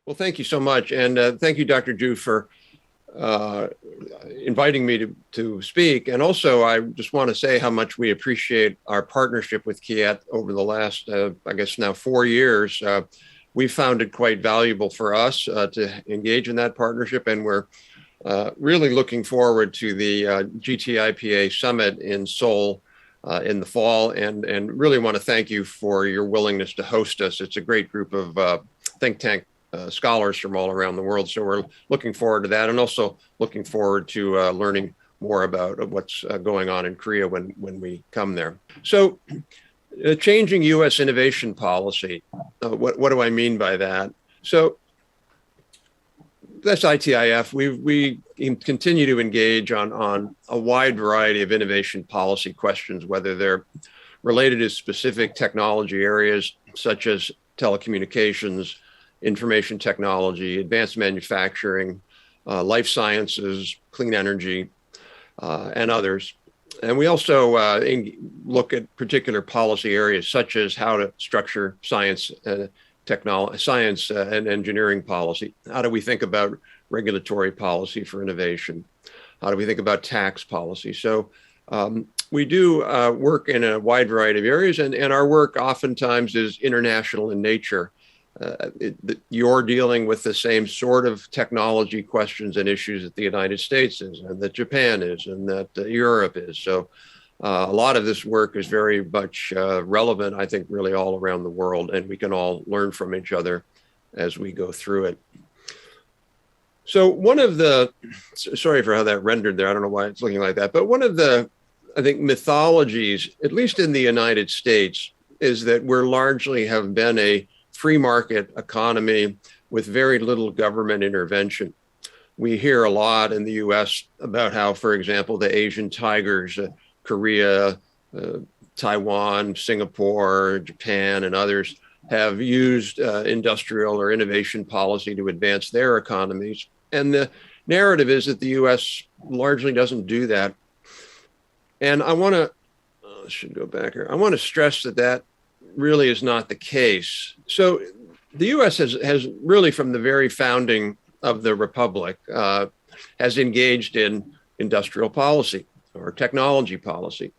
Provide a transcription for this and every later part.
Well, thank you so much. And thank you, Dr. Ju, for inviting me to speak. And also, I just want to say how much we appreciate our partnership with Kiet over the last, I guess now 4 years. We found it quite valuable for us to engage in that partnership. And we're really looking forward to the GTIPA Summit in Seoul in the fall, and really want to thank you for your willingness to host us. It's a great group of think tank scholars from all around the world. So we're looking forward to that, and also looking forward to learning more about what's going on in Korea when we come there. So changing U.S. innovation policy, what do I mean by that? So that's ITIF. We continue to engage on a wide variety of innovation policy questions, whether they're related to specific technology areas such as telecommunications, information technology, advanced manufacturing, life sciences, clean energy, and others. And we also look at particular policy areas such as how to structure science, science and engineering policy. How do we think about regulatory policy for innovation? How do we think about tax policy? So we do work in a wide variety of areas, and our work oftentimes is international in nature. You're dealing with the same sort of technology questions and issues that the United States is, and that Japan is, and that Europe is. So a lot of this work is very much relevant, I think, really all around the world, and we can all learn from each other as we go through it. So one of the, sorry for how that rendered there, I don't know why it's looking like that, but one of the, I think, mythologies, at least in the United States, is that we're largely have been a free market economy with very little government intervention. We hear a lot in the US about how, for example, the Asian tigers, Korea, Taiwan, Singapore, Japan, and others have used industrial or innovation policy to advance their economies. And the narrative is that the US largely doesn't do that. And I want to, should go back here. I want to stress that really is not the case. So the US has really, from the very founding of the Republic, has engaged in industrial policy or technology policy.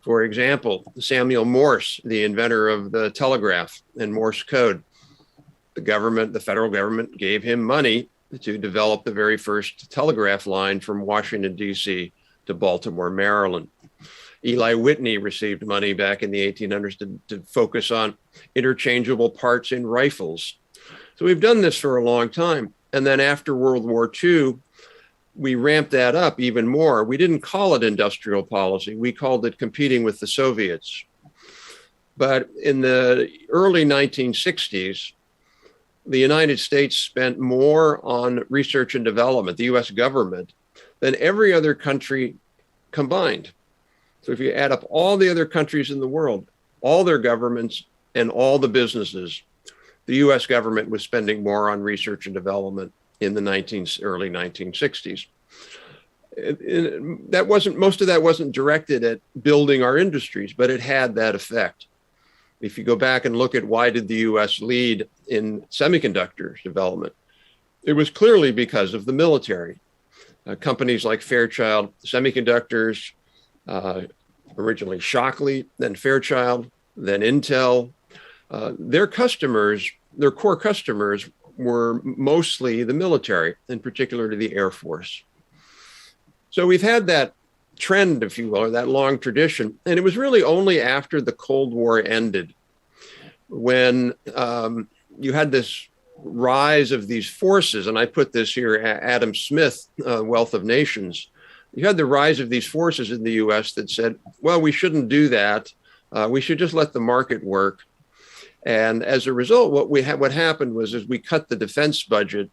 For example, Samuel Morse, the inventor of the telegraph and Morse code, the federal government gave him money to develop the very first telegraph line from Washington, D.C. to Baltimore, Maryland. Eli Whitney received money back in the 1800s to focus on interchangeable parts in rifles. So we've done this for a long time. And then after World War II, we ramped that up even more. We didn't call it industrial policy. We called it competing with the Soviets. But in the early 1960s, the United States spent more on research and development, the US government, than every other country combined. So if you add up all the other countries in the world, all their governments and all the businesses, the US government was spending more on research and development in the early 1960s. Most of that wasn't directed at building our industries, but it had that effect. If you go back and look at why did the US lead in semiconductor development, it was clearly because of the military. Companies like Fairchild Semiconductors, originally Shockley, then Fairchild, then Intel, their core customers were mostly the military, in particular to the Air Force. So we've had that trend, if you will, or that long tradition. And it was really only after the Cold War ended when you had this rise of these forces, and I put this here, Adam Smith, Wealth of Nations. You had the rise of these forces in the US that said, well, we shouldn't do that. We should just let the market work. And as a result, what happened was we cut the defense budget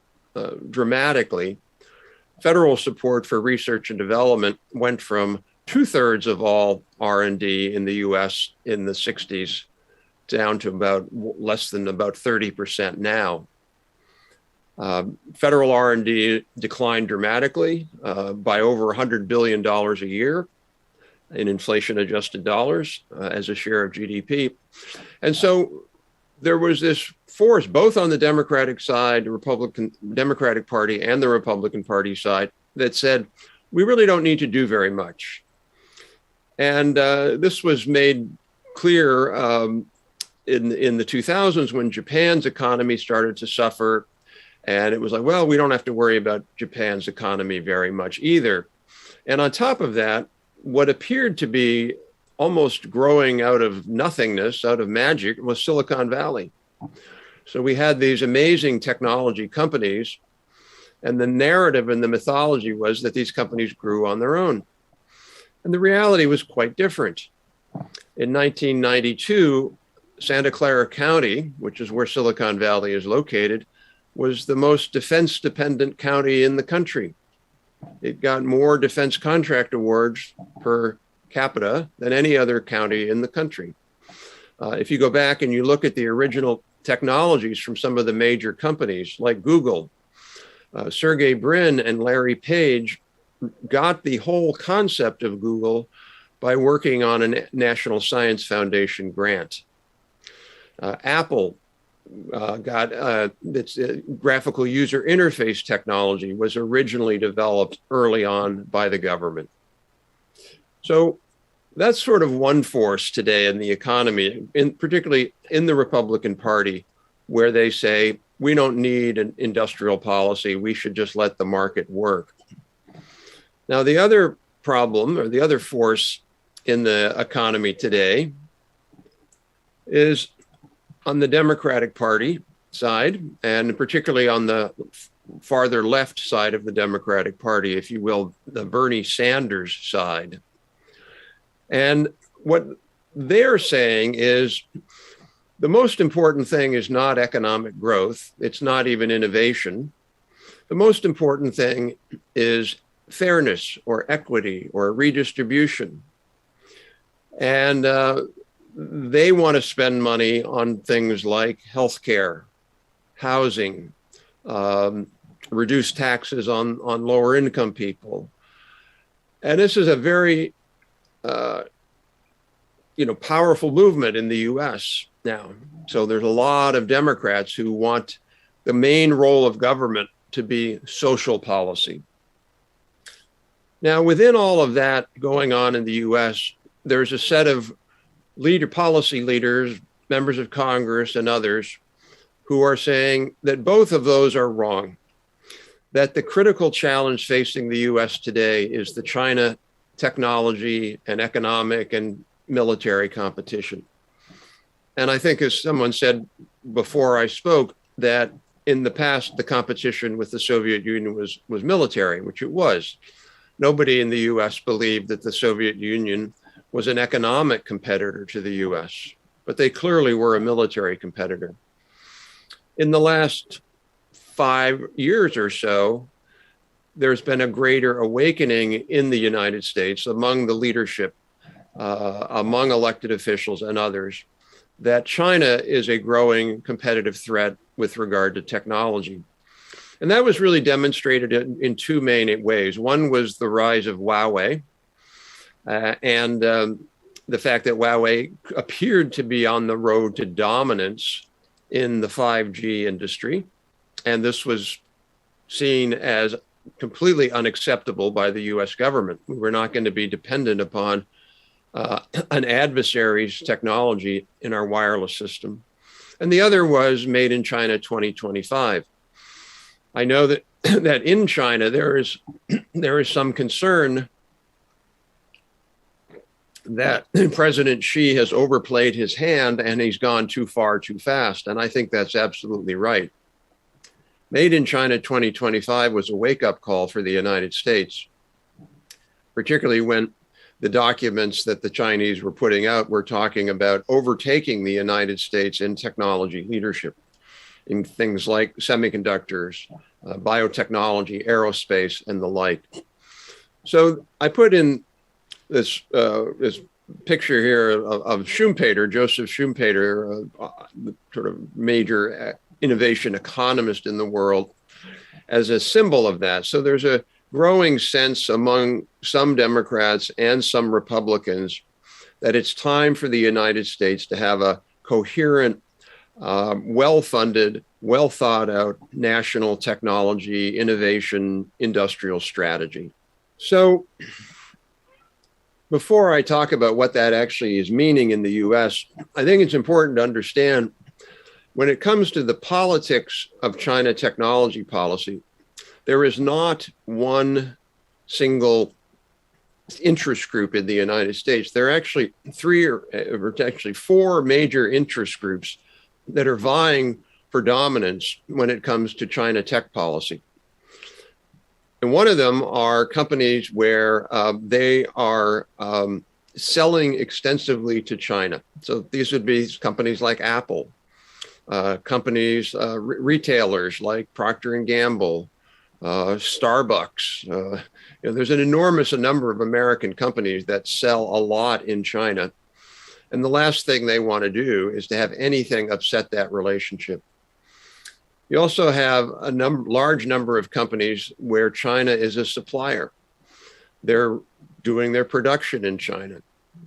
dramatically. Federal support for research and development went from 2/3 of all R&D in the US in the 60s down to less than 30% now. Federal R&D declined dramatically by over $100 billion a year in inflation-adjusted dollars as a share of GDP. And so there was this force, both on the Democratic side, the Democratic Party and the Republican Party side, that said, we really don't need to do very much. And this was made clear in the 2000s when Japan's economy started to suffer. And it was like, well, we don't have to worry about Japan's economy very much either. And on top of that, what appeared to be almost growing out of nothingness, out of magic, was Silicon Valley. So we had these amazing technology companies, and the narrative and the mythology was that these companies grew on their own. And the reality was quite different. In 1992, Santa Clara County, which is where Silicon Valley is located, was the most defense-dependent county in the country. It got more defense contract awards per capita than any other county in the country. If you go back and you look at the original technologies from some of the major companies like Google, Sergey Brin and Larry Page got the whole concept of Google by working on a National Science Foundation grant. Apple got its graphical user interface technology was originally developed early on by the government. So that's sort of one force today in the economy, particularly in the Republican Party, where they say, we don't need an industrial policy, we should just let the market work. Now, the other problem, or the other force in the economy today, is on the Democratic Party side, and particularly on the farther left side of the Democratic Party, if you will, the Bernie Sanders side. And what they're saying is the most important thing is not economic growth. It's not even innovation. The most important thing is fairness or equity or redistribution. And they want to spend money on things like healthcare, housing, reduce taxes on lower income people. And this is a very powerful movement in the US now. So there's a lot of Democrats who want the main role of government to be social policy. Now, within all of that going on in the US, there's a set of policy leaders, members of Congress and others who are saying that both of those are wrong, that the critical challenge facing the US today is the China technology and economic and military competition. And I think, as someone said before I spoke, that in the past, the competition with the Soviet Union was military, which it was. Nobody in the US believed that the Soviet Union was an economic competitor to the US, but they clearly were a military competitor. In the last 5 years or so, there's been a greater awakening in the United States among the leadership, among elected officials and others, that China is a growing competitive threat with regard to technology. And that was really demonstrated in two main ways. One was the rise of Huawei, and the fact that Huawei appeared to be on the road to dominance in the 5G industry. And this was seen as completely unacceptable by the US government. We were not going to be dependent upon an adversary's technology in our wireless system. And the other was Made in China 2025. I know that that in China, there is some concern that President Xi has overplayed his hand and he's gone too far too fast. And I think that's absolutely right. Made in China 2025 was a wake-up call for the United States, particularly when the documents that the Chinese were putting out were talking about overtaking the United States in technology leadership in things like semiconductors, biotechnology, aerospace, and the like. So I put in this picture here of Schumpeter, Joseph Schumpeter, sort of major innovation economist in the world, as a symbol of that. So there's a growing sense among some Democrats and some Republicans that it's time for the United States to have a coherent well-funded, well-thought-out national technology, innovation, industrial strategy. So before I talk about what that actually is meaning in the US, I think it's important to understand when it comes to the politics of China technology policy, there is not one single interest group in the United States. There are actually four major interest groups that are vying for dominance when it comes to China tech policy. And one of them are companies where they are selling extensively to China. So these would be companies like Apple, retailers like Procter and Gamble, Starbucks. There's an enormous number of American companies that sell a lot in China. And the last thing they want to do is to have anything upset that relationship. You also have a large number of companies where China is a supplier. They're doing their production in China.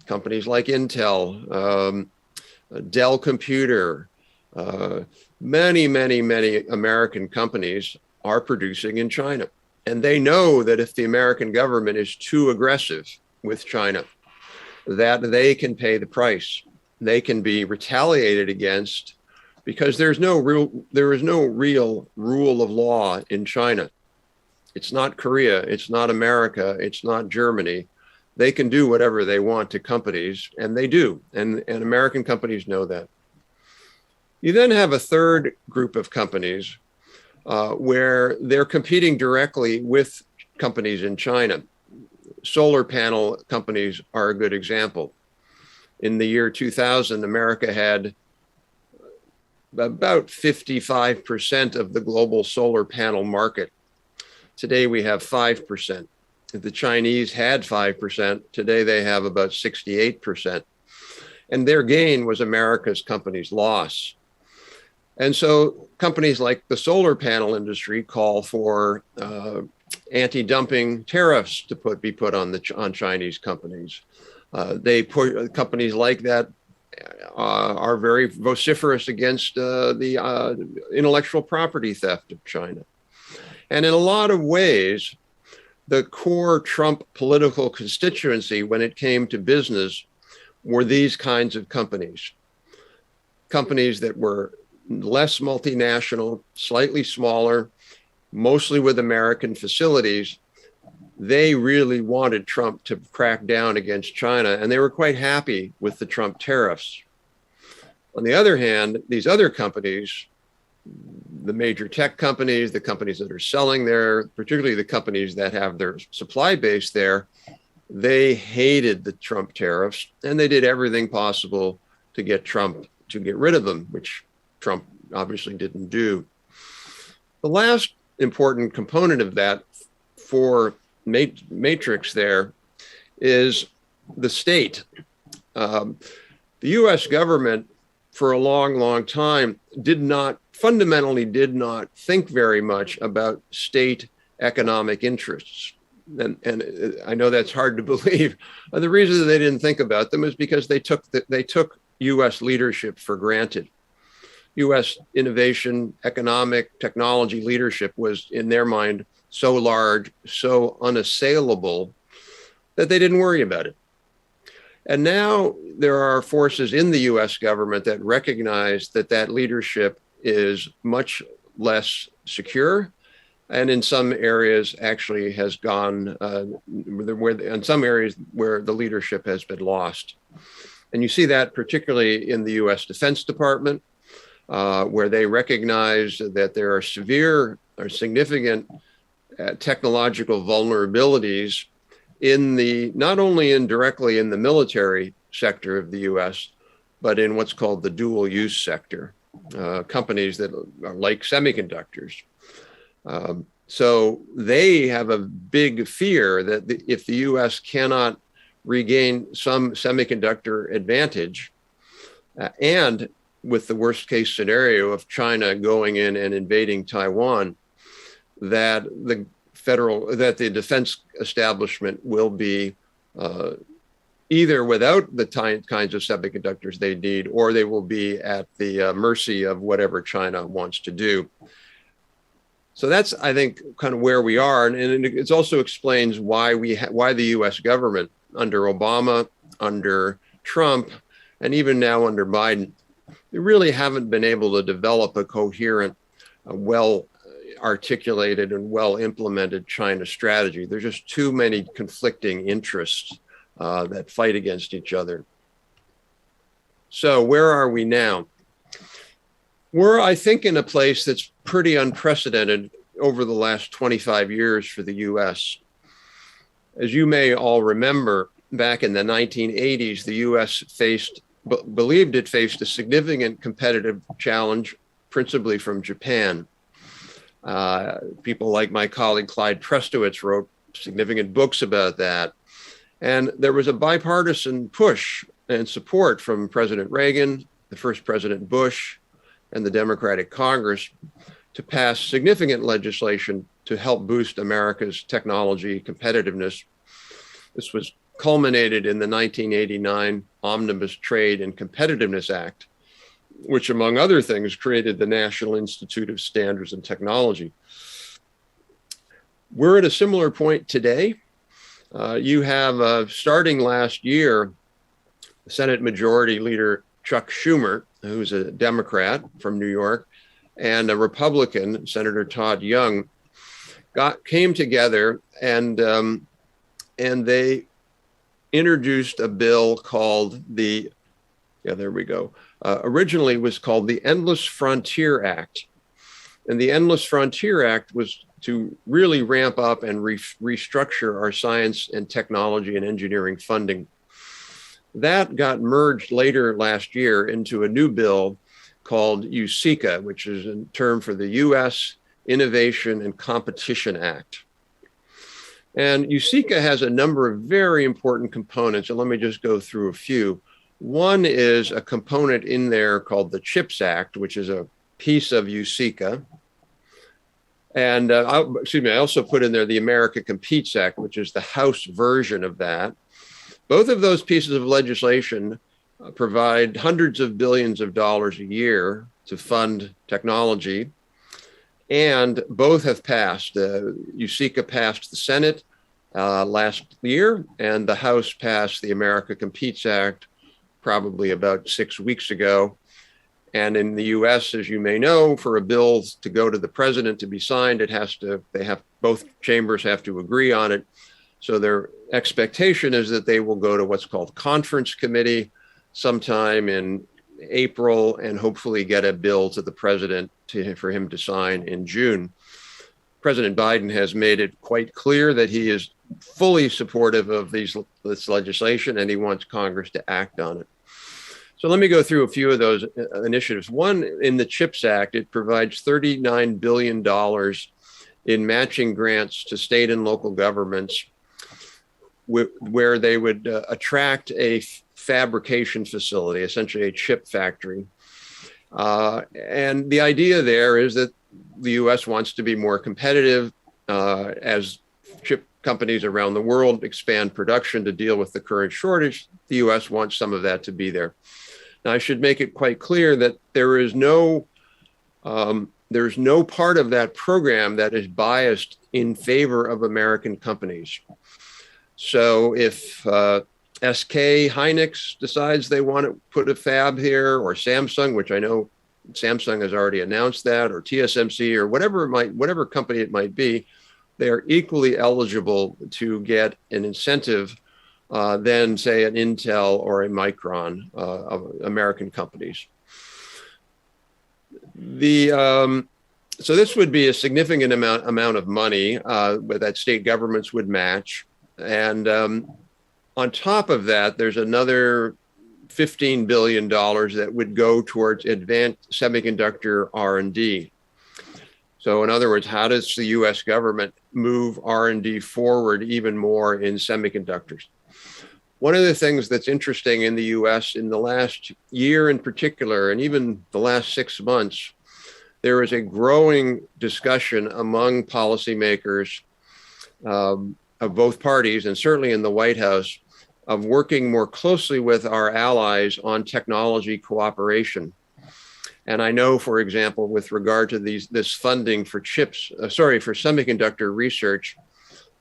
Companies like Intel, Dell Computer, many American companies are producing in China. And they know that if the American government is too aggressive with China, that they can pay the price. They can be retaliated against because there is no real rule of law in China. It's not Korea, it's not America, it's not Germany. They can do whatever they want to companies, and they do. And American companies know that. You then have a third group of companies where they're competing directly with companies in China. Solar panel companies are a good example. In the year 2000, America had about 55% of the global solar panel market. Today we have 5%. If the Chinese had 5%, today they have about 68%. And their gain was America's companies' loss. And so companies like the solar panel industry call for anti-dumping tariffs to be put on Chinese companies. Companies like that are very vociferous against the intellectual property theft of China. And in a lot of ways, the core Trump political constituency when it came to business were these kinds of companies. Companies that were less multinational, slightly smaller, mostly with American facilities. They really wanted Trump to crack down against China, and they were quite happy with the Trump tariffs. On the other hand, these other companies, the major tech companies, the companies that are selling there, particularly the companies that have their supply base there, they hated the Trump tariffs, and they did everything possible to get Trump to get rid of them, which Trump obviously didn't do. The last important component of that for matrix there is the state. The US government for a long time fundamentally did not think very much about state economic interests. And I know that's hard to believe. The reason that they didn't think about them is because they took US leadership for granted. US innovation, economic, technology leadership was, in their mind, so large, so unassailable that they didn't worry about it. And now there are forces in the US government that recognize that leadership is much less secure, and in some areas actually has gone, in some areas where the leadership has been lost. And you see that particularly in the US Defense Department, where they recognize that there are severe or significant technological vulnerabilities not only directly in the military sector of the US, but in what's called the dual use sector, companies that are like semiconductors. So they have a big fear that if the US cannot regain some semiconductor advantage, and with the worst case scenario of China going in and invading Taiwan, that the defense establishment will be either without the kinds of semiconductors they need, or they will be at the mercy of whatever China wants to do. So that's, I think, kind of where we are. And it also explains why why the US government under Obama, under Trump, and even now under Biden, they really haven't been able to develop a coherent, well articulated and well implemented China strategy. There's just too many conflicting interests that fight against each other. So where are we now? We're, I think, in a place that's pretty unprecedented over the last 25 years for the US. As you may all remember, back in the 1980s, the US believed it faced a significant competitive challenge, principally from Japan. People like my colleague Clyde Prestowitz wrote significant books about that. And there was a bipartisan push and support from President Reagan, the first President Bush, and the Democratic Congress to pass significant legislation to help boost America's technology competitiveness. This was culminated in the 1989 Omnibus Trade and Competitiveness Act, which, among other things, created the National Institute of Standards and Technology. We're at a similar point today. You have, starting last year, Senate Majority Leader Chuck Schumer, who's a Democrat from New York, and a Republican, Senator Todd Young, came together and they introduced a bill called originally was called the Endless Frontier Act. And the Endless Frontier Act was to really ramp up and restructure our science and technology and engineering funding. That got merged later last year into a new bill called USICA, which is a term for the U.S. Innovation and Competition Act. And USICA has a number of very important components, and let me just go through a few. One is a component in there called the CHIPS Act, which is a piece of USICA. And I also put in there the America Competes Act, which is the House version of that. Both of those pieces of legislation provide hundreds of billions of dollars a year to fund technology. And both have passed. USICA passed the Senate last year, and the House passed the America Competes Act probably about 6 weeks ago. And in the US, as you may know, for a bill to go to the president to be signed, both chambers have to agree on it. So their expectation is that they will go to what's called conference committee sometime in April and hopefully get a bill to the president for him to sign in June. President Biden has made it quite clear that he is fully supportive of this legislation and he wants Congress to act on it. So let me go through a few of those initiatives. One, in the CHIPS Act, it provides $39 billion in matching grants to state and local governments where they would attract a fabrication facility, essentially a chip factory. And the idea there is that the US wants to be more competitive as chip companies around the world expand production to deal with the current shortage. The US wants some of that to be there. Now, I should make it quite clear that there's no part of that program that is biased in favor of American companies. So if SK Hynix decides they want to put a fab here, or Samsung, which I know Samsung has already announced that, or TSMC, or whatever company it might be, they are equally eligible to get an incentive than, say, an Intel or a Micron of American companies. So this would be a significant amount of money that state governments would match. And on top of that, there's another $15 billion that would go towards advanced semiconductor R&D. So in other words, how does the US government move R&D forward even more in semiconductors? One of the things that's interesting in the US in the last year in particular, and even the last 6 months, there is a growing discussion among policymakers of both parties, and certainly in the White House, of working more closely with our allies on technology cooperation. And I know, for example, with regard to this funding for for semiconductor research,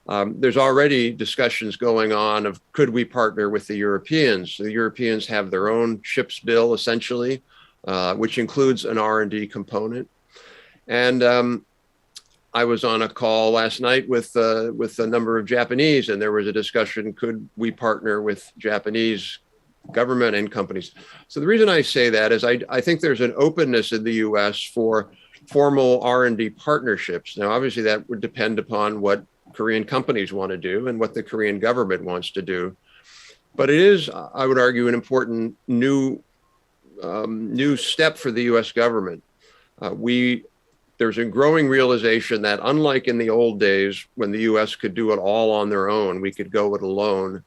there's already discussions going on of could we partner with the Europeans? The Europeans have their own CHIPS bill, essentially, which includes an R&D component. And I was on a call last night with a number of Japanese, and there was a discussion, could we partner with Japanese government and companies? So the reason I say that is I think there's an openness in the US for formal R&D partnerships. Now, obviously, that would depend upon what Korean companies want to do and what the Korean government wants to do. But it is, I would argue, an important new step for the US government. There's a growing realization that unlike in the old days when the US could do it all on their own, we could go it alone.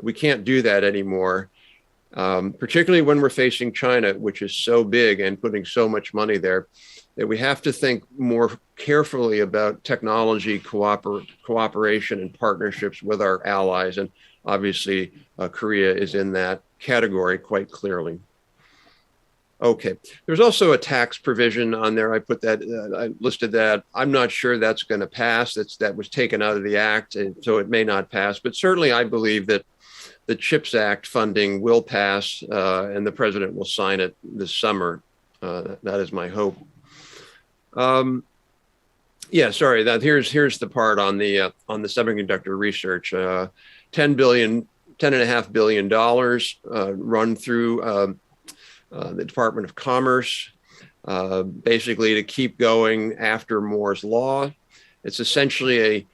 We can't do that anymore, particularly when we're facing China, which is so big and putting so much money there, that we have to think more carefully about technology cooperation and partnerships with our allies. And obviously, Korea is in that category quite clearly. Okay, there's also a tax provision on there. I listed that. I'm not sure that's going to pass. That was taken out of the act, and so it may not pass. But certainly, I believe that the CHIPS Act funding will pass, and the president will sign it this summer. That is my hope. Yeah, sorry. Here's the part on the semiconductor research. $10.5 billion run through the Department of Commerce, basically to keep going after Moore's Law. It's essentially a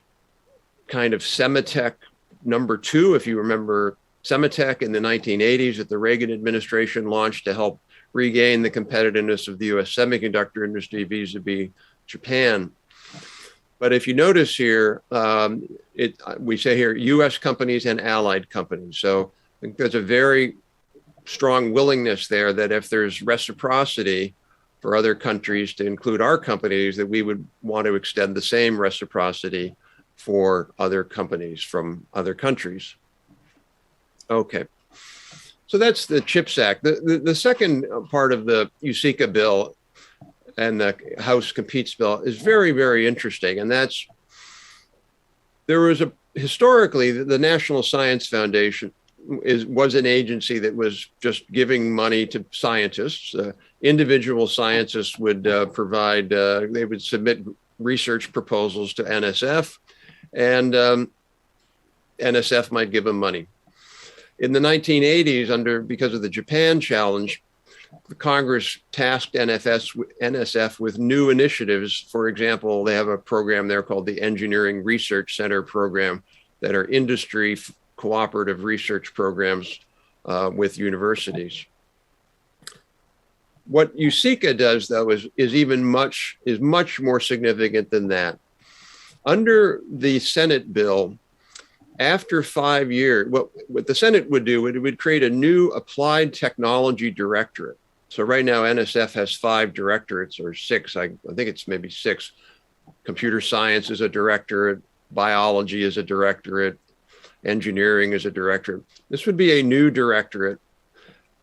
kind of Semitech #2, if you remember Semitech in the 1980s that the Reagan administration launched to help regain the competitiveness of the US semiconductor industry vis-a-vis Japan. But if you notice here, we say here, US companies and allied companies. So I think there's a very strong willingness there that if there's reciprocity for other countries to include our companies, that we would want to extend the same reciprocity for other companies from other countries. Okay, so that's the CHIPS Act. The second part of the USICA bill and the House Competes bill is very, very interesting. And historically, the National Science Foundation was an agency that was just giving money to scientists. Individual scientists would they would submit research proposals to NSF, and NSF might give them money. In the 1980s, because of the Japan challenge, the Congress tasked NSF with new initiatives. For example, they have a program there called the Engineering Research Center program that are industry cooperative research programs with universities. What USICA does, though, is much more significant than that. Under the Senate bill, after 5 years, what the Senate would do, it would create a new applied technology directorate. So right now, NSF has 5 directorates, or 6. I think it's maybe 6. Computer science is a directorate, biology is a directorate, engineering is a directorate. This would be a new directorate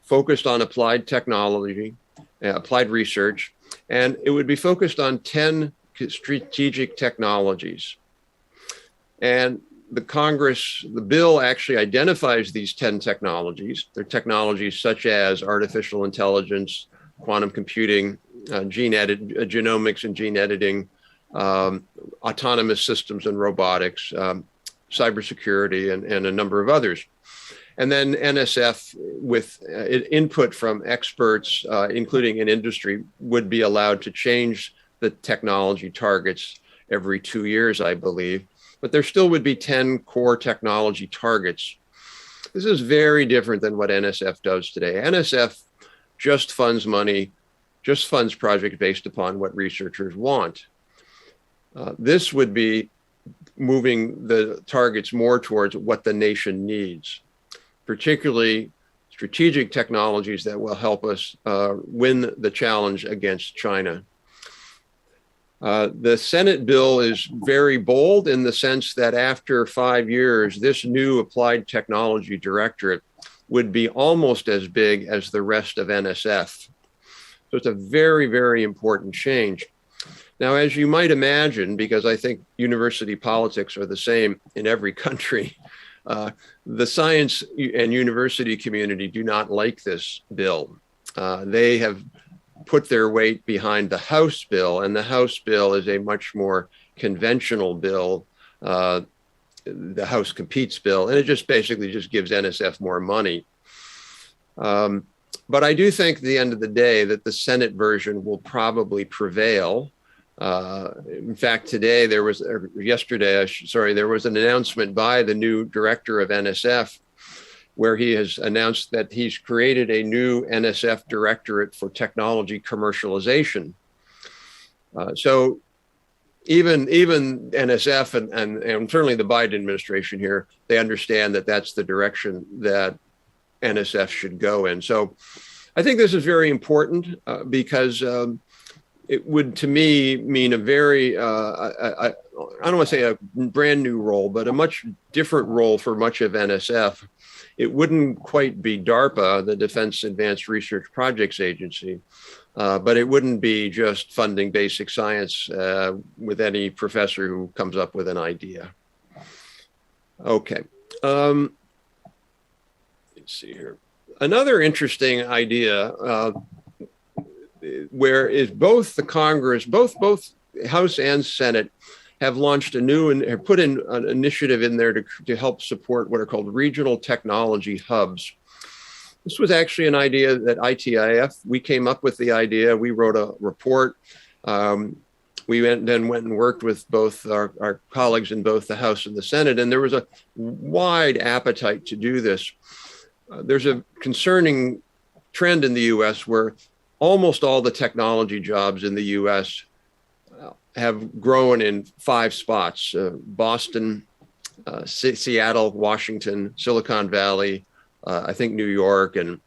focused on applied technology, applied research, and it would be focused on 10 strategic technologies. And the bill actually identifies these 10 technologies. They're technologies such as artificial intelligence, quantum computing, genomics and gene editing, autonomous systems and robotics, cybersecurity, and a number of others. And then NSF, with input from experts, including in industry, would be allowed to change the technology targets every 2 years, I believe. But there still would be 10 core technology targets. This is very different than what NSF does today. NSF just funds projects based upon what researchers want. This would be moving the targets more towards what the nation needs, particularly strategic technologies that will help us win the challenge against China. The Senate bill is very bold in the sense that after 5 years, this new applied technology directorate would be almost as big as the rest of NSF. So it's a very, very important change. Now, as you might imagine, because I think university politics are the same in every country, the science and university community do not like this bill. They have put their weight behind the House bill, and the House bill is a much more conventional bill, the House Competes bill, and it just basically just gives NSF more money. But I do think at the end of the day that the Senate version will probably prevail. In fact, today there was, yesterday, there was an announcement by the new director of NSF where he has announced that he's created a new NSF directorate for technology commercialization. So even NSF and certainly the Biden administration here, they understand that that's the direction that NSF should go in. So I think this is very important because it would, to me, mean a very, I don't want to say a brand new role, but a much different role for much of NSF. It wouldn't quite be DARPA, the Defense Advanced Research Projects Agency, but it wouldn't be just funding basic science with any professor who comes up with an idea. Okay. Let's see here. Another interesting idea where is both the Congress, both House and Senate have launched a new and have put in an initiative in there to help support what are called regional technology hubs. This was actually an idea that ITIF, we came up with the idea, we wrote a report. We then went and worked with both our colleagues in both the House and the Senate, and there was a wide appetite to do this. There's a concerning trend in the US where almost all the technology jobs in the US have grown in 5 spots: Boston, Seattle, Washington, Silicon Valley, I think New York, and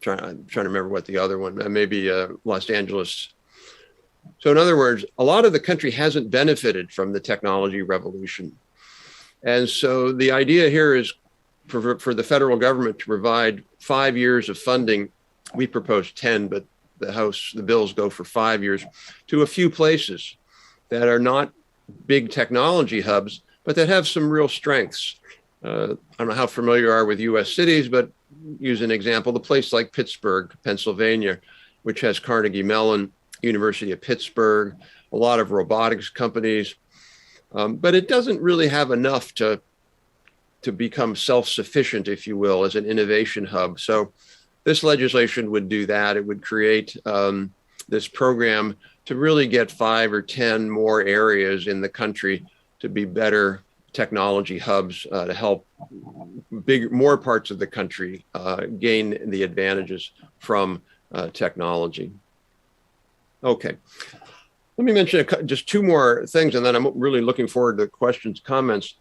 I'm trying to remember what the other one, maybe Los Angeles. So in other words, a lot of the country hasn't benefited from the technology revolution. And so the idea here is for the federal government to provide 5 years of funding. We propose 10, but the bills go for 5 years to a few places that are not big technology hubs, but that have some real strengths. I don't know how familiar you are with US cities, but use an example, the place like Pittsburgh, Pennsylvania, which has Carnegie Mellon, University of Pittsburgh, a lot of robotics companies, but it doesn't really have enough to become self-sufficient, if you will, as an innovation hub. So this legislation would do that. It would create this program to really get 5 or 10 more areas in the country to be better technology hubs to help more parts of the country gain the advantages from technology. Okay, let me mention just 2 more things, and then I'm really looking forward to questions, comments.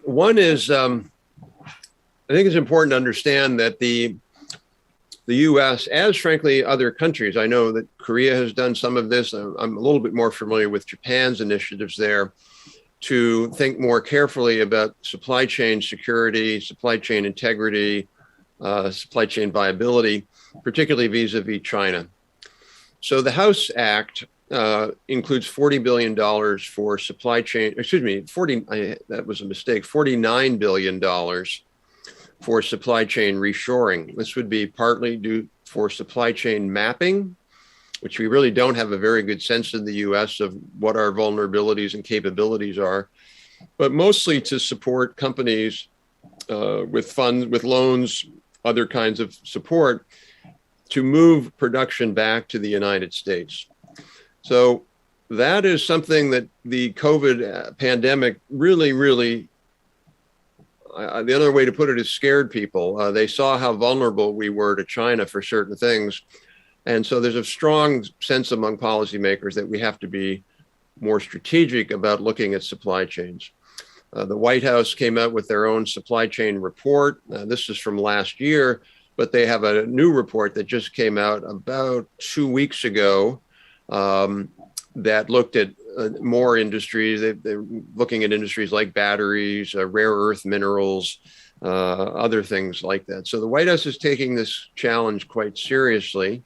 One is, I think it's important to understand that the US, as frankly other countries, I know that Korea has done some of this. I'm a little bit more familiar with Japan's initiatives there to think more carefully about supply chain security, supply chain integrity, supply chain viability, particularly vis-a-vis China. So the House Act includes $40 billion for supply chain, that was a mistake, $49 billion for supply chain reshoring. This would be partly due for supply chain mapping, which we really don't have a very good sense in the US of what our vulnerabilities and capabilities are, but mostly to support companies with funds, with loans, other kinds of support to move production back to the United States. So that is something that the COVID pandemic really, the other way to put it is scared people. They saw how vulnerable we were to China for certain things. And so there's a strong sense among policymakers that we have to be more strategic about looking at supply chains. The White House came out with their own supply chain report. This is from last year, but they have a new report that just came out about 2 weeks ago that looked at more industries. They're looking at industries like batteries, rare earth minerals, other things like that. So the White House is taking this challenge quite seriously,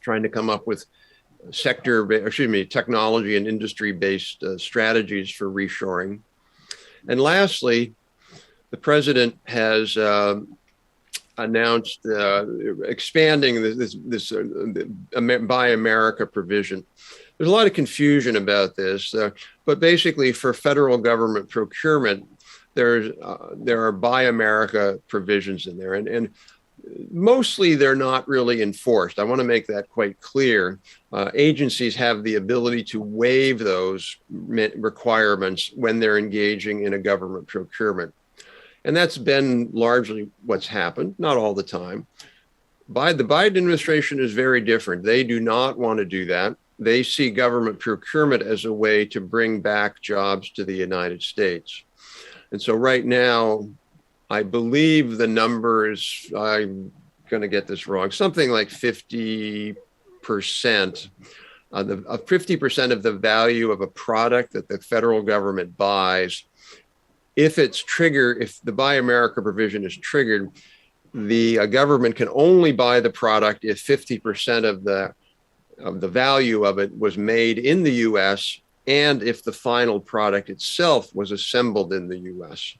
trying to come up with technology and industry-based strategies for reshoring. And lastly, the president has announced expanding this Buy America provision. There's a lot of confusion about this, but basically for federal government procurement, there are Buy America provisions in there, and mostly they're not really enforced. I want to make that quite clear. Agencies have the ability to waive those requirements when they're engaging in a government procurement. And that's been largely what's happened, not all the time. The Biden administration is very different. They do not want to do that. They see government procurement as a way to bring back jobs to the United States. And so right now, I believe the numbers, I'm going to get this wrong, something like 50%, 50% of the value of a product that the federal government buys, if the Buy America provision is triggered, the government can only buy the product if 50% of the value of it was made in the US and if the final product itself was assembled in the US.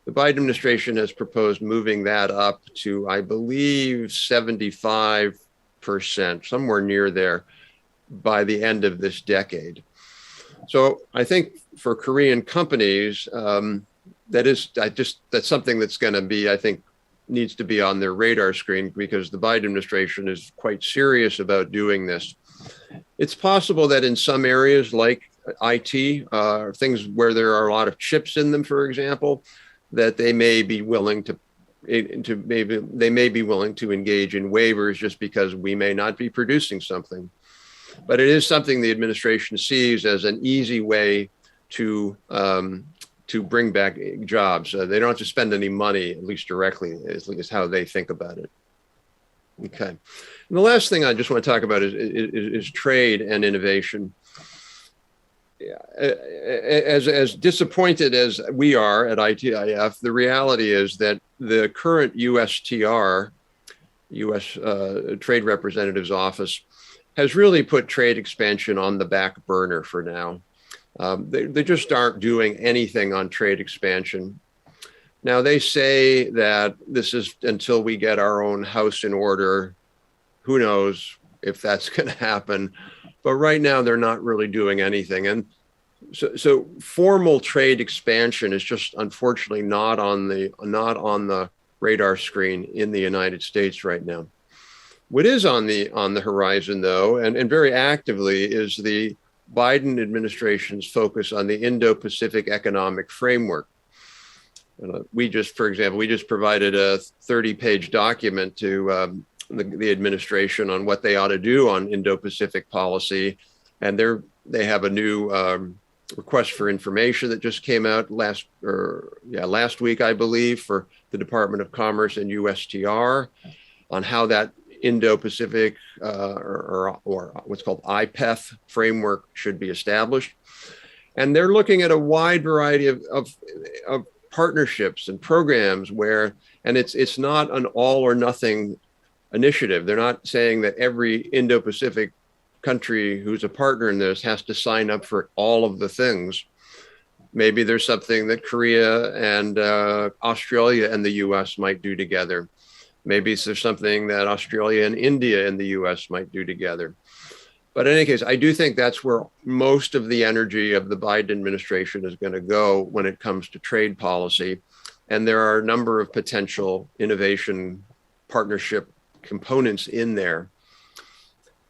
The Biden administration has proposed moving that up to, I believe, 75%, somewhere near there, by the end of this decade. So I think for Korean companies, that's something that's going to be, I think, needs to be on their radar screen, because the Biden administration is quite serious about doing this. It's possible that in some areas like IT, things where there are a lot of chips in them, for example, that they may be willing to engage in waivers just because we may not be producing something. But it is something the administration sees as an easy way to bring back jobs. They don't have to spend any money, at least directly, is how they think about it. Okay. And the last thing I just want to talk about is trade and innovation. As disappointed as we are at ITIF, the reality is that the current USTR, U.S. Trade Representative's Office, has really put trade expansion on the back burner for now. They just aren't doing anything on trade expansion. Now, they say that this is until we get our own house in order. Who knows if that's going to happen? But right now, they're not really doing anything. And so formal trade expansion is just unfortunately not on the radar screen in the United States right now. What is on the horizon, though, and very actively, is the Biden administration's focus on the Indo-Pacific Economic Framework. For example, we just provided a 30-page document to the administration on what they ought to do on Indo-Pacific policy, and they have a new request for information that just came out last week, I believe, for the Department of Commerce and USTR on how that Indo-Pacific or what's called IPEF framework should be established. And they're looking at a wide variety of partnerships and programs and it's not an all or nothing initiative. They're not saying that every Indo-Pacific country who's a partner in this has to sign up for all of the things. Maybe there's something that Korea and Australia and the US might do together. Maybe there's something that Australia and India and the US might do together. But in any case, I do think that's where most of the energy of the Biden administration is going to go when it comes to trade policy. And there are a number of potential innovation partnership components in there.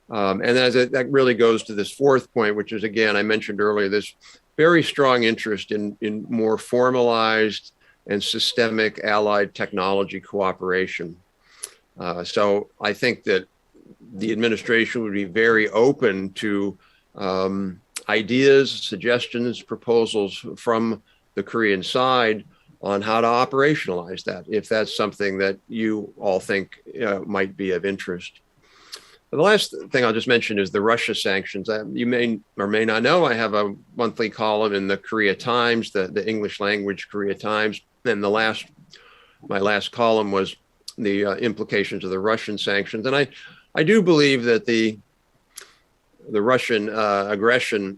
And that really goes to this fourth point, which is, again, I mentioned earlier, this very strong interest in more formalized and systemic allied technology cooperation. So I think that the administration would be very open to ideas, suggestions, proposals from the Korean side on how to operationalize that, if that's something that you all think might be of interest. The last thing I'll just mention is the Russia sanctions. You may or may not know, I have a monthly column in the Korea Times, the English language Korea Times. And my last column was the implications of the Russian sanctions. And I do believe that the Russian aggression,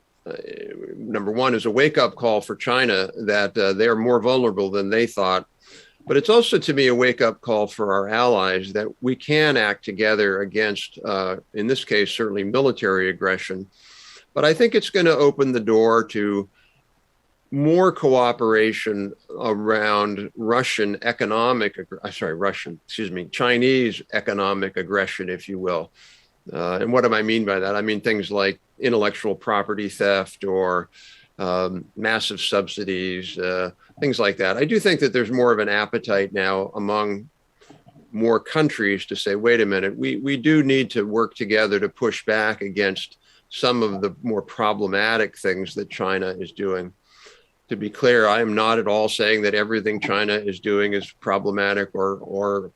number one, is a wake-up call for China that they are more vulnerable than they thought. But it's also, to me, a wake-up call for our allies that we can act together against, in this case, certainly military aggression. But I think it's going to open the door to more cooperation around Chinese economic aggression, if you will. And what do I mean by that? I mean things like intellectual property theft or massive subsidies, things like that. I do think that there's more of an appetite now among more countries to say, wait a minute, we do need to work together to push back against some of the more problematic things that China is doing. To be clear, I am not at all saying that everything China is doing is problematic or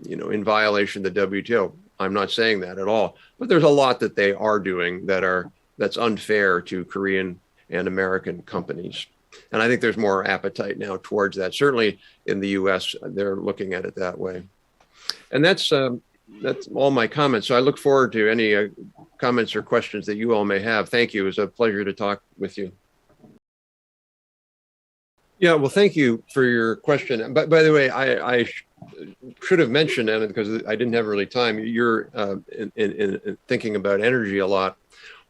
in violation of the WTO. I'm not saying that at all. But there's a lot that they are doing that's unfair to Korean and American companies. And I think there's more appetite now towards that. Certainly in the US, they're looking at it that way. And that's all my comments. So I look forward to any comments or questions that you all may have. Thank you. It was a pleasure to talk with you. Yeah, well, thank you for your question. But by the way, I should have mentioned, Anna, because I didn't have really time, you're in thinking about energy a lot.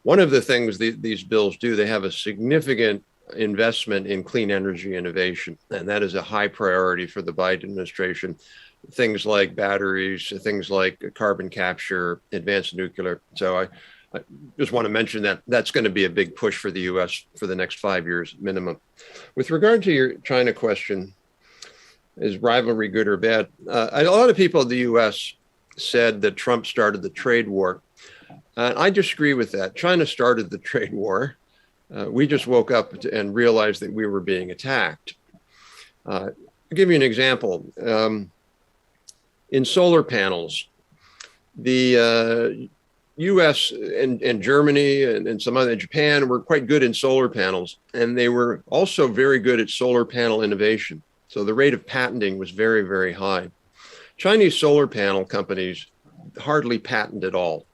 One of the things these bills do, they have a significant investment in clean energy innovation, and that is a high priority for the Biden administration. Things like batteries, things like carbon capture, advanced nuclear. So I just want to mention that that's going to be a big push for the U.S. for the next 5 years minimum. With regard to your China question, is rivalry good or bad? A lot of people in the U.S. said that Trump started the trade war. I disagree with that. China started the trade war. We just woke up and realized that we were being attacked. I'll give you an example. In solar panels, the US and Germany and some other, Japan were quite good in solar panels, and they were also very good at solar panel innovation. So the rate of patenting was very, very high. Chinese solar panel companies hardly patent at all.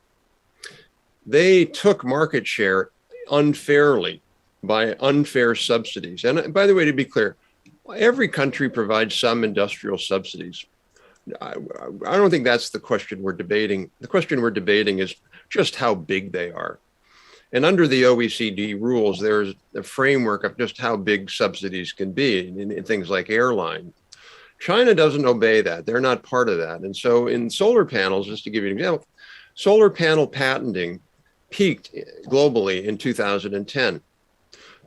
They took market share unfairly by unfair subsidies. And by the way, to be clear, every country provides some industrial subsidies. I don't think that's the question we're debating. The question we're debating is just how big they are. And under the OECD rules, there's a framework of just how big subsidies can be in things like airline. China doesn't obey that. They're not part of that. And so in solar panels, just to give you an example, solar panel patenting peaked globally in 2010.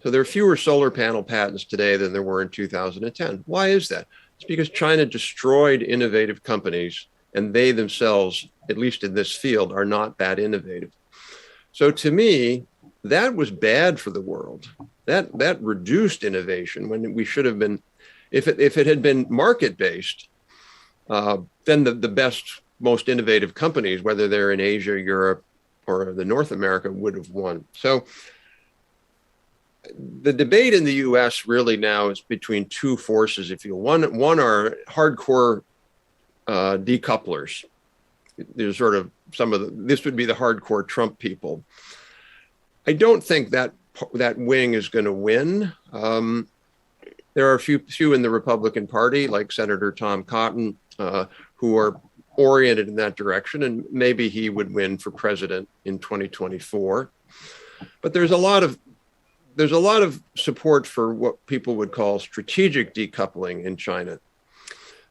So there are fewer solar panel patents today than there were in 2010. Why is that? It's because China destroyed innovative companies, and they themselves, at least in this field, are not that innovative. So to me, that was bad for the world. That reduced innovation when we should have been, if it had been market-based, then the best, most innovative companies, whether they're in Asia, Europe, or the North America, would have won. So the debate in the U.S. really now is between two forces, if you will. One are hardcore decouplers. There's sort of this would be the hardcore Trump people. I don't think that wing is going to win. There are a few in the Republican Party, like Senator Tom Cotton, who are oriented in that direction, and maybe he would win for president in 2024. But there's a lot of support for what people would call strategic decoupling in China.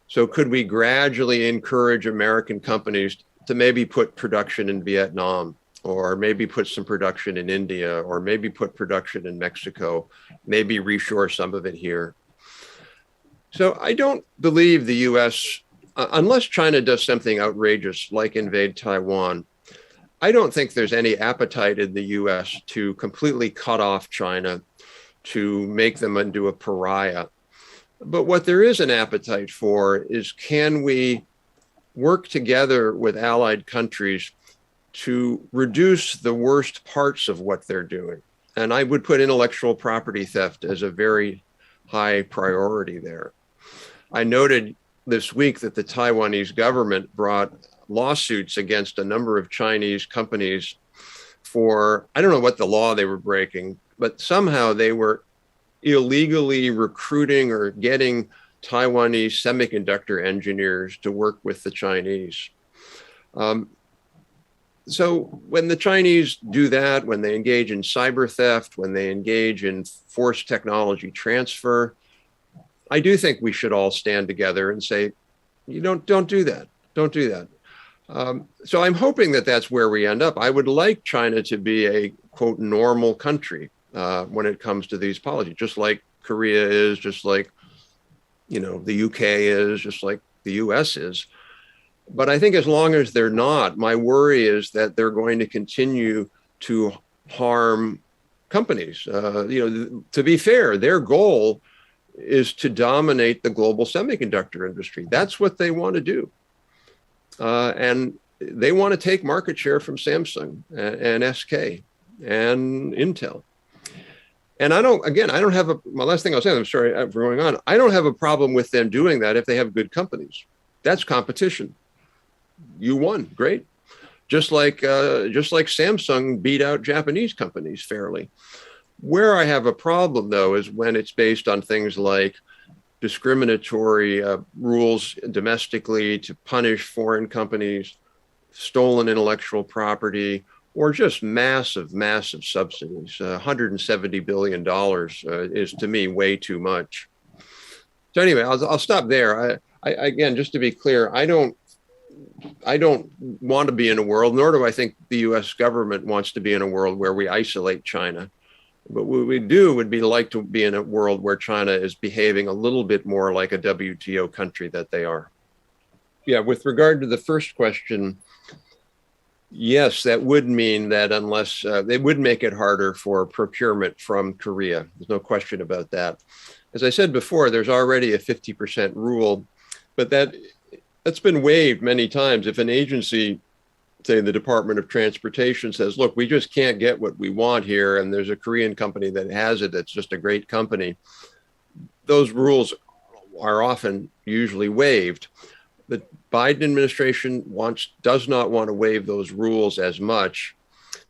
So could we gradually encourage American companies to maybe put production in Vietnam, or maybe put some production in India, or maybe put production in Mexico, maybe reshore some of it here? So I don't believe the US, unless China does something outrageous like invade Taiwan, I don't think there's any appetite in the US to completely cut off China, to make them into a pariah. But what there is an appetite for is, can we work together with allied countries to reduce the worst parts of what they're doing. And I would put intellectual property theft as a very high priority there. I noted this week that the Taiwanese government brought lawsuits against a number of Chinese companies for, I don't know what the law they were breaking, but somehow they were illegally recruiting or getting Taiwanese semiconductor engineers to work with the Chinese. So when the Chinese do that, when they engage in cyber theft, when they engage in forced technology transfer, I do think we should all stand together and say, you don't do that. Don't do that. So I'm hoping that that's where we end up. I would like China to be a, quote, normal country when it comes to these policies, just like Korea is, just like, the UK is, just like the US is. But I think as long as they're not, my worry is that they're going to continue to harm companies. To be fair, their goal is to dominate the global semiconductor industry. That's what they want to do. And they want to take market share from Samsung and SK and Intel. And my last thing I'll say, I'm sorry for going on, I don't have a problem with them doing that if they have good companies. That's competition. You won, great. Just like Samsung beat out Japanese companies fairly. Where I have a problem, though, is when it's based on things like discriminatory rules domestically to punish foreign companies, stolen intellectual property, or just massive subsidies. $170 billion is, to me, way too much. So anyway, I'll stop there. I again, just to be clear, I don't want to be in a world, nor do I think the U.S. government wants to be in a world where we isolate China. But what we do would be like to be in a world where China is behaving a little bit more like a WTO country that they are. Yeah, with regard to the first question, yes, that would mean that unless they would make it harder for procurement from Korea. There's no question about that. As I said before, there's already a 50% rule, but that's been waived many times. If an agency, say the Department of Transportation, says, look, we just can't get what we want here, and there's a Korean company that has it, that's just a great company, those rules are usually waived. The Biden administration does not want to waive those rules as much,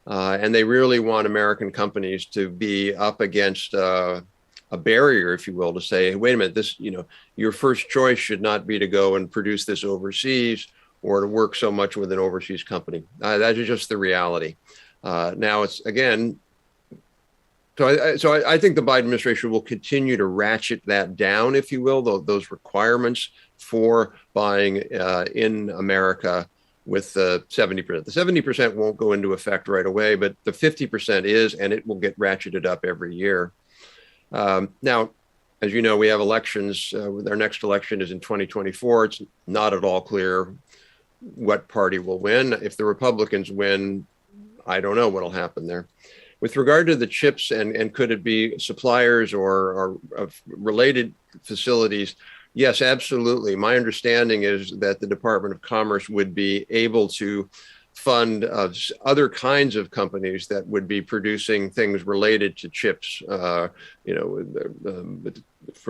and they really want American companies to be up against a barrier, if you will, to say, wait a minute, your first choice should not be to go and produce this overseas or to work so much with an overseas company. That is just the reality. Now it's, again, so I think the Biden administration will continue to ratchet that down, if you will, those requirements for buying in America with the 70%. The 70% won't go into effect right away, but the 50% is, and it will get ratcheted up every year. Now, as you know, we have elections. Our next election is in 2024. It's not at all clear what party will win. If the Republicans win, I don't know what will happen there. With regard to the chips and could it be suppliers or related facilities, yes, absolutely. My understanding is that the Department of Commerce would be able to fund other kinds of companies that would be producing things related to chips, for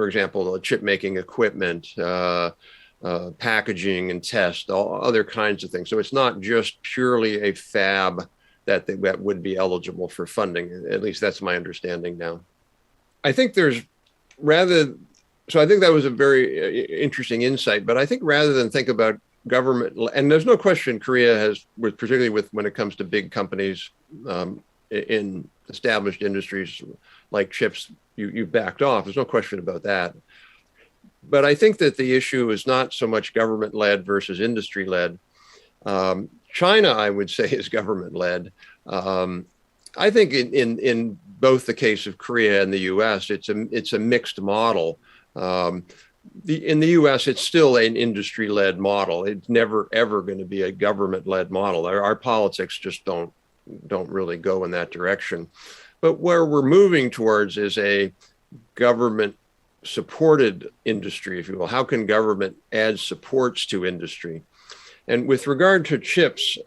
example, chip making equipment, packaging and test, all other kinds of things. So it's not just purely a fab that would be eligible for funding. At least that's my understanding now. I think so I think that was a very interesting insight, but I think rather than think about government, and there's no question Korea has, particularly when it comes to big companies in established industries like chips, you backed off. There's no question about that. But I think that the issue is not so much government-led versus industry-led. China, I would say, is government-led. I think in both the case of Korea and the U.S., it's a mixed model. In the U.S., it's still an industry-led model. It's never, ever going to be a government-led model. Our politics just don't really go in that direction. But where we're moving towards is a government-supported industry, if you will. How can government add supports to industry? And with regard to chips,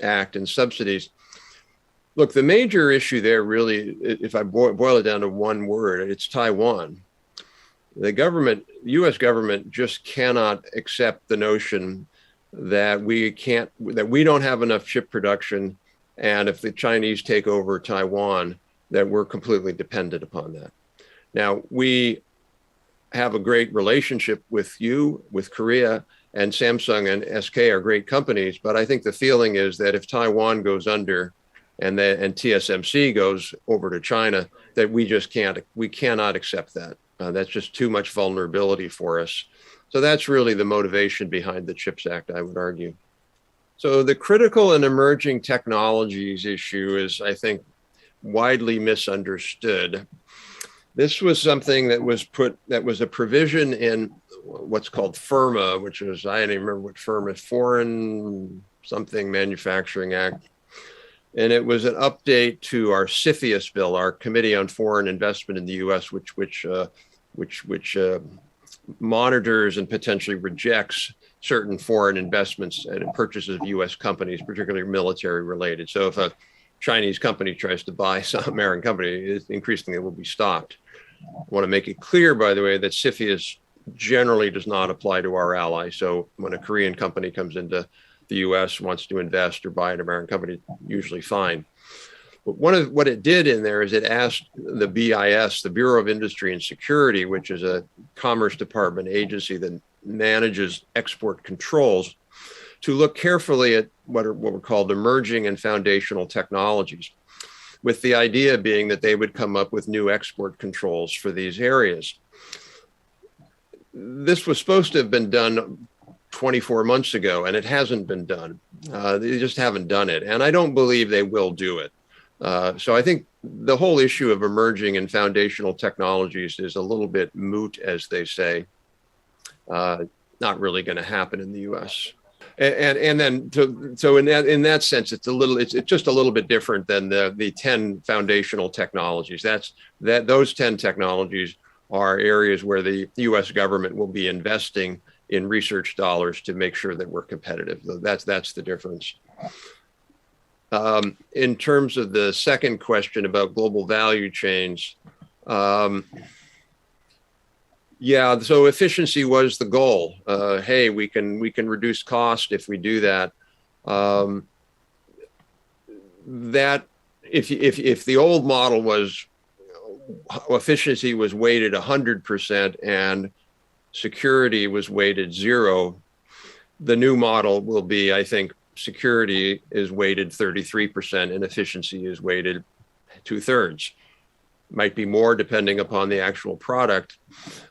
Act and subsidies. Look, the major issue there really, if I boil it down to one word, it's Taiwan. The government, U.S. government, just cannot accept the notion that we don't have enough chip production, and if the Chinese take over Taiwan, that we're completely dependent upon that. Now, we have a great relationship with you, with Korea, and Samsung and SK are great companies, but I think the feeling is that if Taiwan goes under and TSMC goes over to China, that we cannot accept that. That's just too much vulnerability for us. So that's really the motivation behind the CHIPS Act, I would argue. So the critical and emerging technologies issue is, I think, widely misunderstood. This was something that was a provision in what's called FIRMA, which is, I don't even remember what FIRMA is, Foreign Something Manufacturing Act. And it was an update to our CFIUS bill, our Committee on Foreign Investment in the U.S., which monitors and potentially rejects certain foreign investments and purchases of U.S. companies, particularly military related. So if a Chinese company tries to buy some American company, it increasingly will be stopped. I want to make it clear, by the way, that CFIUS generally does not apply to our allies. So when a Korean company comes into the U.S., wants to invest or buy an American company, usually fine. But what it did in there is it asked the BIS, the Bureau of Industry and Security, which is a Commerce Department agency that manages export controls, to look carefully at what were called emerging and foundational technologies, with the idea being that they would come up with new export controls for these areas. This was supposed to have been done 24 months ago, and it hasn't been done. They just haven't done it. And I don't believe they will do it. So I think the whole issue of emerging and foundational technologies is a little bit moot, as they say. Not really going to happen in the U.S. And then so in that sense, it's just a little bit different than the 10 foundational technologies. Those 10 technologies are areas where the U.S. government will be investing in research dollars to make sure that we're competitive. That's the difference. In terms of the second question about global value chains, yeah, so efficiency was the goal. Hey, we can reduce cost if we do that. That if the old model was efficiency was weighted 100% and security was weighted 0, the new model will be, I think, security is weighted 33% and efficiency is weighted 2/3. Might be more depending upon the actual product,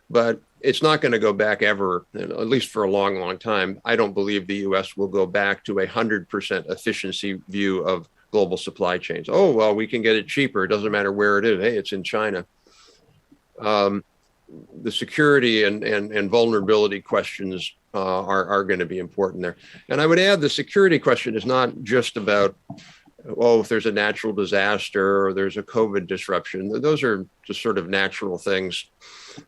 but it's not going to go back ever, at least for a long, long time. I don't believe the US will go back to 100% efficiency view of global supply chains. Oh, well, we can get it cheaper. It doesn't matter where it is. Hey, it's in China. The security and vulnerability questions are going to be important there. And I would add the security question is not just about, if there's a natural disaster or there's a COVID disruption. Those are just sort of natural things.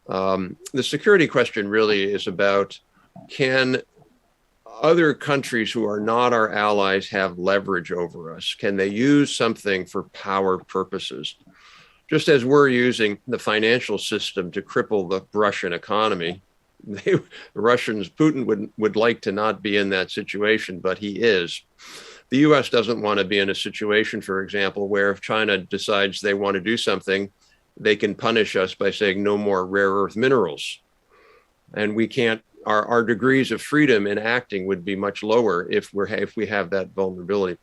The security question really is about, can other countries who are not our allies have leverage over us? Can they use something for power purposes? Just as we're using the financial system to cripple the Russian economy, the Russians, Putin would like to not be in that situation, but he is. The US doesn't want to be in a situation, for example, where if China decides they want to do something, they can punish us by saying no more rare earth minerals. And we can't, our degrees of freedom in acting would be much lower if we have that vulnerability.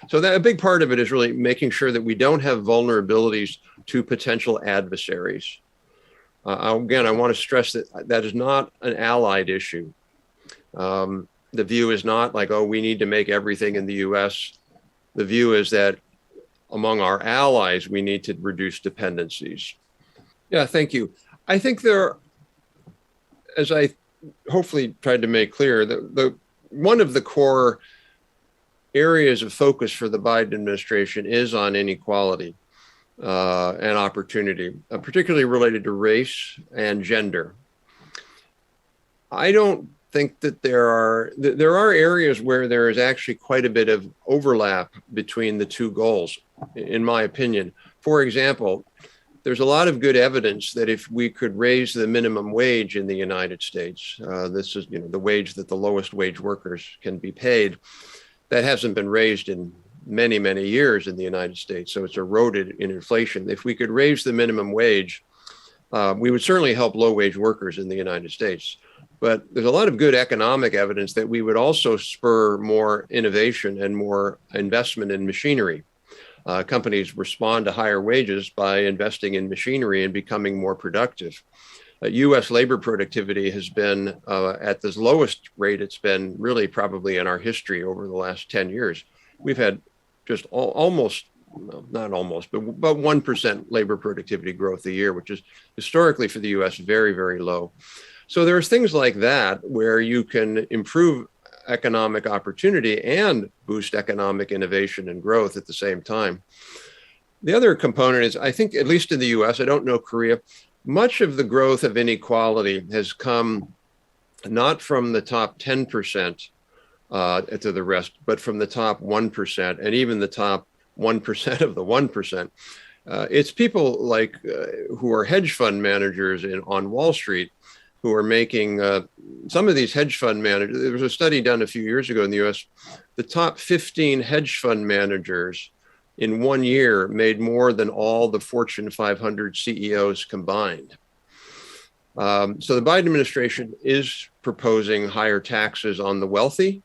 So that a big part of it is really making sure that we don't have vulnerabilities to potential adversaries. Again, I want to stress that that is not an allied issue. The view is not like, we need to make everything in the US. The view is that among our allies, we need to reduce dependencies. Yeah, thank you. I think as I hopefully tried to make clear, one of the core areas of focus for the Biden administration is on inequality and opportunity, particularly related to race and gender. I don't think that there are areas where there is actually quite a bit of overlap between the two goals, in my opinion. For example, there's a lot of good evidence that if we could raise the minimum wage in the United States, this is the wage that the lowest wage workers can be paid, that hasn't been raised in many, many years in the United States. So it's eroded in inflation. If we could raise the minimum wage, we would certainly help low wage workers in the United States. But there's a lot of good economic evidence that we would also spur more innovation and more investment in machinery. Companies respond to higher wages by investing in machinery and becoming more productive. U.S. labor productivity has been at the lowest rate it's been really probably in our history over the last 10 years. We've had just almost, not almost, but about 1% labor productivity growth a year, which is historically for the U.S. very, very low. So there's things like that where you can improve economic opportunity and boost economic innovation and growth at the same time. The other component is, I think, at least in the US, I don't know Korea, much of the growth of inequality has come not from the top 10% to the rest, but from the top 1% and even the top 1% of the 1%. It's people like who are hedge fund managers on Wall Street who are making some of these hedge fund managers. There was a study done a few years ago in the US. The top 15 hedge fund managers in 1 year made more than all the Fortune 500 CEOs combined. So the Biden administration is proposing higher taxes on the wealthy.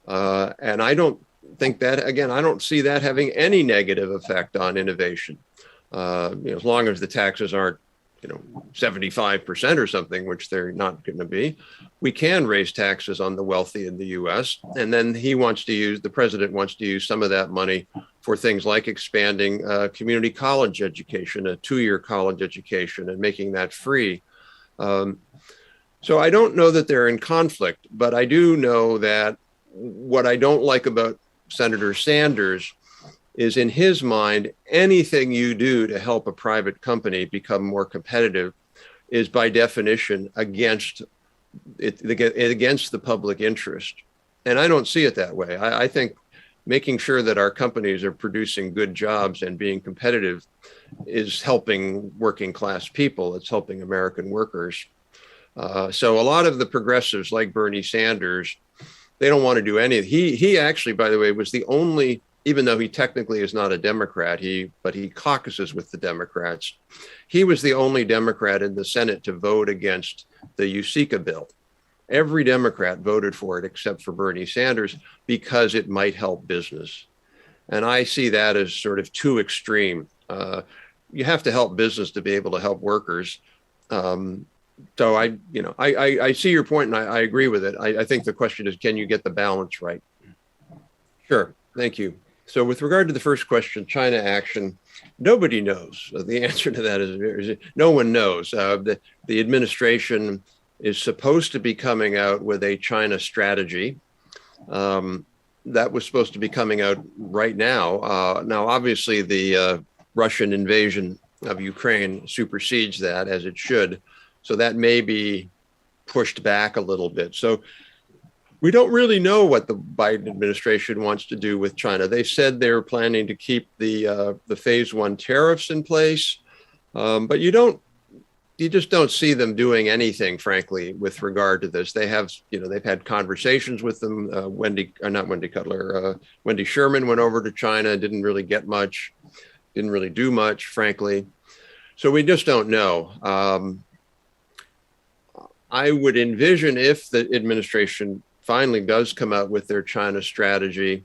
And I don't think that, again, I don't see that having any negative effect on innovation. As long as the taxes aren't 75% or something, which they're not going to be, we can raise taxes on the wealthy in the US. And then the president wants to use some of that money for things like expanding community college education, a 2-year college education, and making that free. So I don't know that they're in conflict, but I do know that what I don't like about Senator Sanders is, in his mind, anything you do to help a private company become more competitive is by definition against the public interest. And I don't see it that way. I think making sure that our companies are producing good jobs and being competitive is helping working class people. It's helping American workers. So a lot of the progressives like Bernie Sanders, they don't want to do any. He actually, by the way, was the only, even though he technically is not a Democrat, but he caucuses with the Democrats. He was the only Democrat in the Senate to vote against the USICA bill. Every Democrat voted for it except for Bernie Sanders because it might help business. And I see that as sort of too extreme. You have to help business to be able to help workers. So I see your point and I agree with it. I think the question is, can you get the balance right? Sure, thank you. So with regard to the first question, China action, nobody knows. The answer to that is no one knows. The administration is supposed to be coming out with a China strategy. That was supposed to be coming out right now. Now, obviously, the Russian invasion of Ukraine supersedes that, as it should. So that may be pushed back a little bit. So we don't really know what the Biden administration wants to do with China. They said they're planning to keep the phase 1 tariffs in place, but you just don't see them doing anything, frankly, with regard to this. They've had conversations with them. Wendy Sherman went over to China, didn't really get much, didn't really do much, frankly. So we just don't know. I would envision, if the administration finally does come out with their China strategy,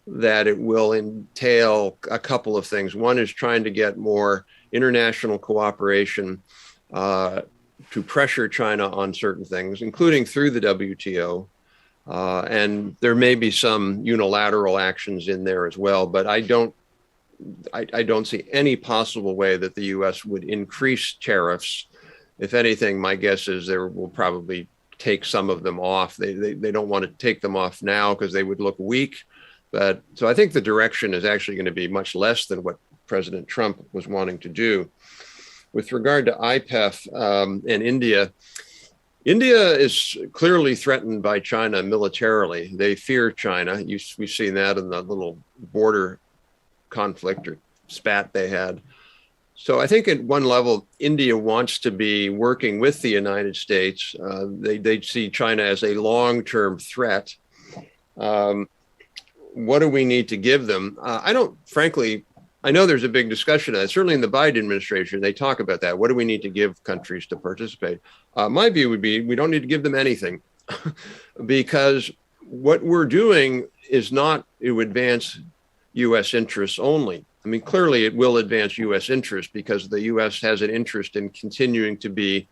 that it will entail a couple of things. One is trying to get more international cooperation to pressure China on certain things, including through the WTO. And there may be some unilateral actions in there as well, but I don't see any possible way that the U.S. would increase tariffs. If anything, my guess is there will probably take some of them off. They don't want to take them off now because they would look weak. But so I think the direction is actually going to be much less than what President Trump was wanting to do. With regard to IPEF and India, India is clearly threatened by China militarily. They fear China. We've seen that in the little border conflict or spat they had. So I think at one level, India wants to be working with the United States. They see China as a long-term threat. What do we need to give them? I know there's a big discussion on that. Certainly in the Biden administration, they talk about that. What do we need to give countries to participate? My view would be we don't need to give them anything because what we're doing is not to advance U.S. interests only. I mean, clearly it will advance U.S. interests because the U.S. has an interest in continuing to be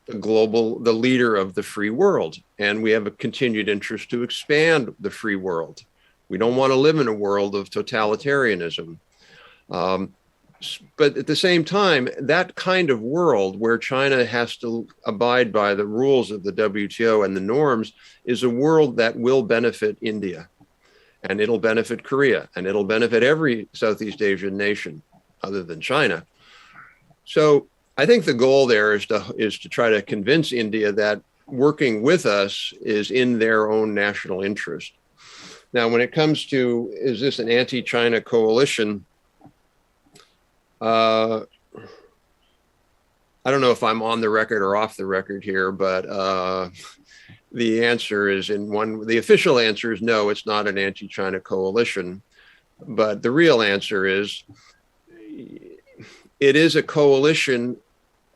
the leader of the free world. And we have a continued interest to expand the free world. We don't want to live in a world of totalitarianism. But at the same time, that kind of world where China has to abide by the rules of the WTO and the norms is a world that will benefit India. And it'll benefit Korea, and it'll benefit every Southeast Asian nation other than China. So I think the goal there is to try to convince India that working with us is in their own national interest. Now, when it comes to, is this an anti-China coalition? I don't know if I'm on the record or off the record here, but the answer is the official answer is no, it's not an anti-China coalition. But the real answer is it is a coalition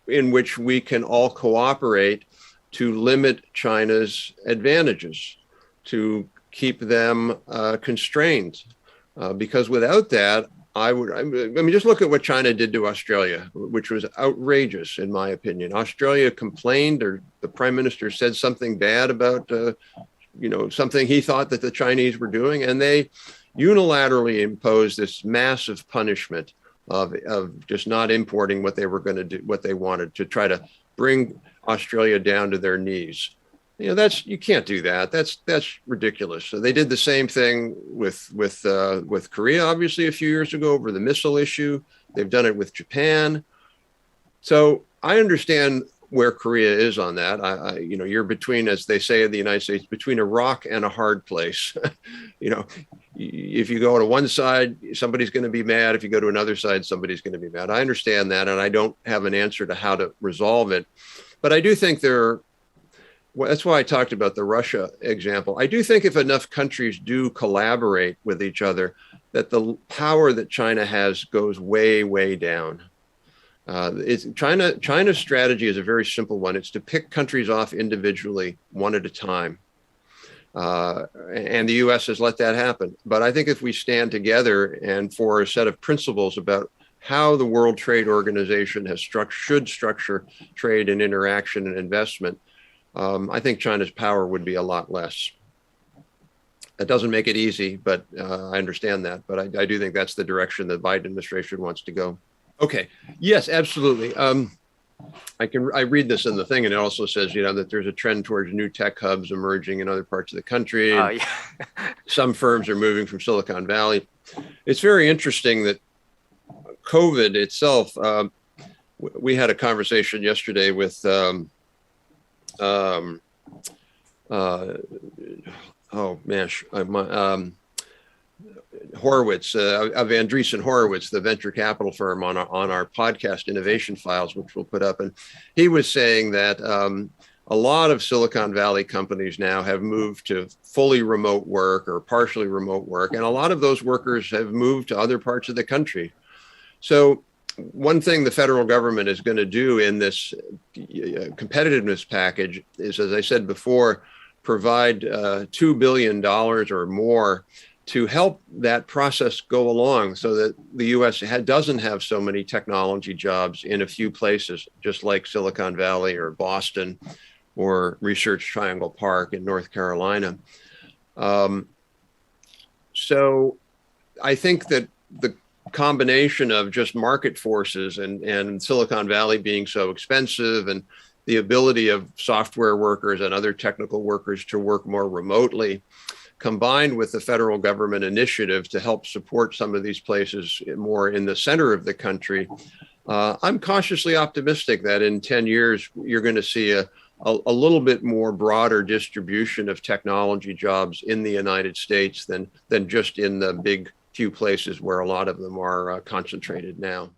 in which we can all cooperate to limit China's advantages, to keep them constrained. Because without that, I mean, just look at what China did to Australia, which was outrageous, in my opinion. Australia complained, or the prime minister said something bad about, something he thought that the Chinese were doing, and they unilaterally imposed this massive punishment of just not importing what they were going to do, what they wanted, to try to bring Australia down to their knees. You can't do that. That's ridiculous. So they did the same thing with Korea, obviously, a few years ago over the missile issue. They've done it with Japan. So I understand where Korea is on that. You're between, as they say in the United States, between a rock and a hard place. If you go to one side, somebody's going to be mad. If you go to another side, somebody's going to be mad. I understand that, and I don't have an answer to how to resolve it. But I do think that's why I talked about the Russia example. I do think if enough countries do collaborate with each other, that the power that China has goes way, way down. China's strategy is a very simple one. It's to pick countries off individually, one at a time. And the U.S. has let that happen. But I think if we stand together and for a set of principles about how the World Trade Organization should structure trade and interaction and investment, I think China's power would be a lot less. That doesn't make it easy, but I understand that. But I do think that's the direction the Biden administration wants to go. Okay. Yes, absolutely. I read this in the thing, and it also says, that there's a trend towards new tech hubs emerging in other parts of the country. Yeah. Some firms are moving from Silicon Valley. It's very interesting that COVID itself, we had a conversation yesterday with Horowitz, of Andreessen Horowitz, the venture capital firm, on our podcast Innovation Files, which we'll put up. And he was saying that a lot of Silicon Valley companies now have moved to fully remote work or partially remote work. And a lot of those workers have moved to other parts of the country. So one thing the federal government is going to do in this competitiveness package is, as I said before, provide $2 billion or more to help that process go along so that the U.S. doesn't have so many technology jobs in a few places, just like Silicon Valley or Boston or Research Triangle Park in North Carolina. So I think that the combination of just market forces and Silicon Valley being so expensive and the ability of software workers and other technical workers to work more remotely, combined with the federal government initiative to help support some of these places more in the center of the country, I'm cautiously optimistic that in 10 years, you're going to see a little bit more broader distribution of technology jobs in the United States than just in the big few places where a lot of them are concentrated now.